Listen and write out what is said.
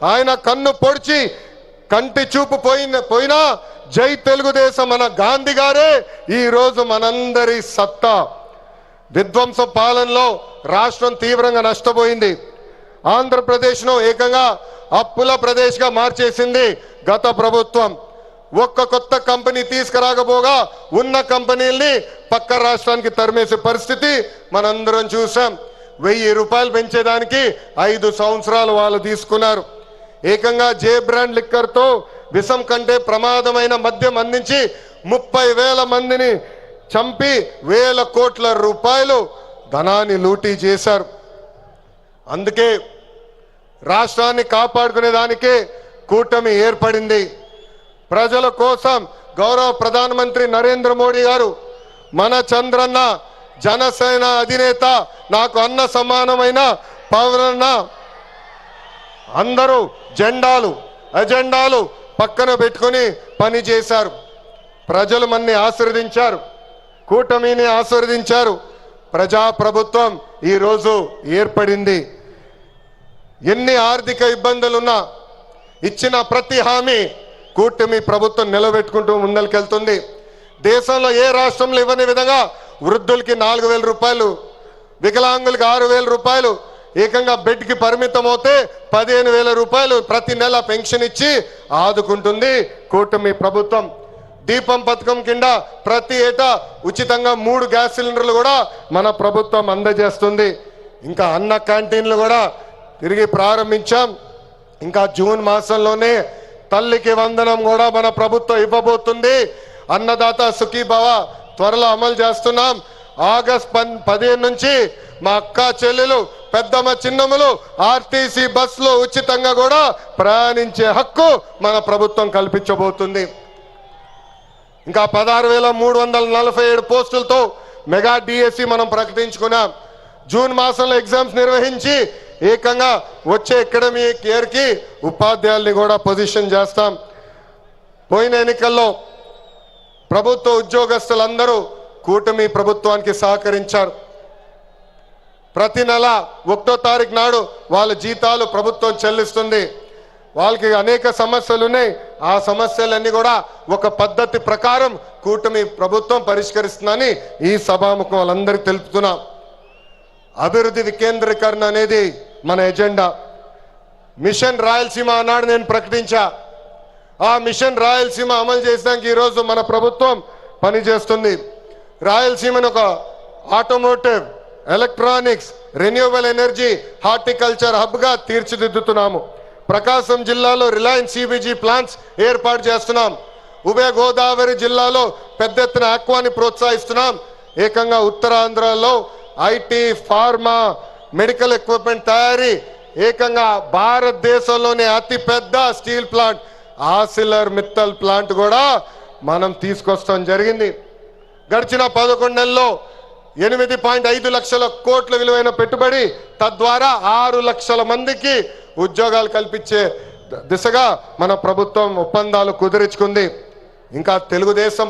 ఆయన కన్ను పొడిచి కంటి చూపు పోయినా జై తెలుగుదేశం మన గాంధీ గారే ఈ రోజు మనందరి సత్తా. విధ్వంస పాలనలో రాష్ట్రం తీవ్రంగా నష్టపోయింది. ఆంధ్రప్రదేశ్ను ఏకంగా అప్పుల ప్రదేశ్గా మార్చేసింది గత ప్రభుత్వం. ఒక్క కొత్త కంపెనీ తీసుకురాకపోగా ఉన్న కంపెనీల్ని పక్క రాష్ట్రానికి తరిమేసే పరిస్థితి మనందరం చూసాం. 1000 రూపాయలు పెంచేదానికి 5 సంవత్సరాలు వాళ్ళు తీసుకున్నారు. ఏకంగా జే బ్రాండ్ లిక్కర్తో విషం కంటే ప్రమాదమైన మద్యం అందించి 30,000 మందిని చంపి 1,000 కోట్ల రూపాయలు ధనాన్ని లూటీ చేశారు. అందుకే రాష్ట్రాన్ని కాపాడుకునే దానికే కూటమి ఏర్పడింది. ప్రజల కోసం గౌరవ ప్రధానమంత్రి నరేంద్ర మోడీ గారు మన చంద్రన్న జనసేన అధినేత నాకు అన్న సమానమైన పవనన్న అందరూ అజెండాలు పక్కన పెట్టుకొని పని చేశారు. ప్రజలు మన్ని ఆశీర్వదించారు, కూటమిని ఆశీర్వదించారు. ప్రజాప్రభుత్వం ఈరోజు ఏర్పడింది. ఎన్ని ఆర్థిక ఇబ్బందులున్నా ఇచ్చిన ప్రతి హామీ కూటమి ప్రభుత్వం నిలబెట్టుకుంటూ ముందరికెళ్తుంది. దేశంలో ఏ రాష్ట్రంలో ఇవ్వని విధంగా వృద్ధులకి 4,000 రూపాయలు, వికలాంగులకి 6,000 రూపాయలు, ఏకంగా బెడ్కి పరిమితం అవుతే 15,000 రూపాయలు ప్రతి నెల పెన్షన్ ఇచ్చి ఆదుకుంటుంది కూటమి ప్రభుత్వం. దీపం పథకం కింద ప్రతి ఏటా ఉచితంగా 3 గ్యాస్ సిలిండర్లు కూడా మన ప్రభుత్వం అందజేస్తుంది. ఇంకా అన్న క్యాంటీన్లు కూడా తిరిగి ప్రారంభించాం. ఇంకా జూన్ మాసంలోనే తల్లికి వందనం కూడా మన ప్రభుత్వం ఇవ్వబోతుంది. అన్నదాత సుఖీభవ త్వరలో అమలు చేస్తున్నాం. ఆగస్ట్ 15 నుంచి మా అక్క చెల్లెలు పెద్దమ్మ చిన్నమ్మలు ఆర్టీసీ బస్సులో ఉచితంగా కూడా ప్రయాణించే హక్కు మన ప్రభుత్వం కల్పించబోతుంది. ఇంకా 16,347 పోస్టులతో మెగా డిఎస్సి మనం ప్రకటించుకున్నాం. జూన్ మాసంలో ఎగ్జామ్స్ నిర్వహించి ఏకంగా వచ్చే అకాడమిక్ ఇయర్కి ఉపాధ్యాయుల్ని కూడా పొజిషన్ చేస్తాం. పోయిన ఎన్నికల్లో ప్రభుత్వ ఉద్యోగస్తులందరూ కూటమి ప్రభుత్వానికి సహకరించారు. ప్రతి నెల 1వ తారీఖు నాడు వాళ్ళ జీతాలు ప్రభుత్వం చెల్లిస్తుంది. వాళ్ళకి అనేక సమస్యలు ఉన్నాయి. ఆ సమస్యలన్నీ కూడా ఒక పద్ధతి ప్రకారం కూటమి ప్రభుత్వం పరిష్కరిస్తుందని ఈ సభాముఖం వాళ్ళందరికీ తెలుపుతున్నాం. అభివృద్ధి వికేంద్రీకరణ అనేది మన ఎజెండా. మిషన్ రాయలసీమ అన్నాడు నేను ప్రకటించా. ఆ మిషన్ రాయలసీమ అమలు చేసడానికి ఈరోజు మన ప్రభుత్వం పనిచేస్తుంది. రాయలసీమను ఒక automotive, electronics, renewable energy, horticulture హబ్గా తీర్చిదిద్దుతున్నాము. ప్రకాశం జిల్లాలో రిలయన్స్ సిబిజీ ప్లాంట్స్ ఏర్పాటు చేస్తున్నాం. ఉభయ గోదావరి జిల్లాలో పెద్ద ఎత్తున ఆక్వాని ప్రోత్సహిస్తున్నాం. ఏకంగా ఉత్తరాంధ్రలో ఐటీ, ఫార్మా, మెడికల్ ఎక్విప్మెంట్ తయారీ, ఏకంగా భారతదేశంలోనే అతిపెద్ద స్టీల్ ప్లాంట్ ఆసిలర్ మిత్తల్ ప్లాంట్ కూడా మనం తీసుకొస్తాం జరిగింది. గడిచిన 11 నెలల్లో 8.5 లక్షల కోట్ల విలువైన పెట్టుబడి, తద్వారా 6 లక్షల మందికి ఉద్యోగాలు కల్పించే దిశగా మన ప్రభుత్వం ఒప్పందాలు కుదుర్చుకుంది. ఇంకా తెలుగుదేశం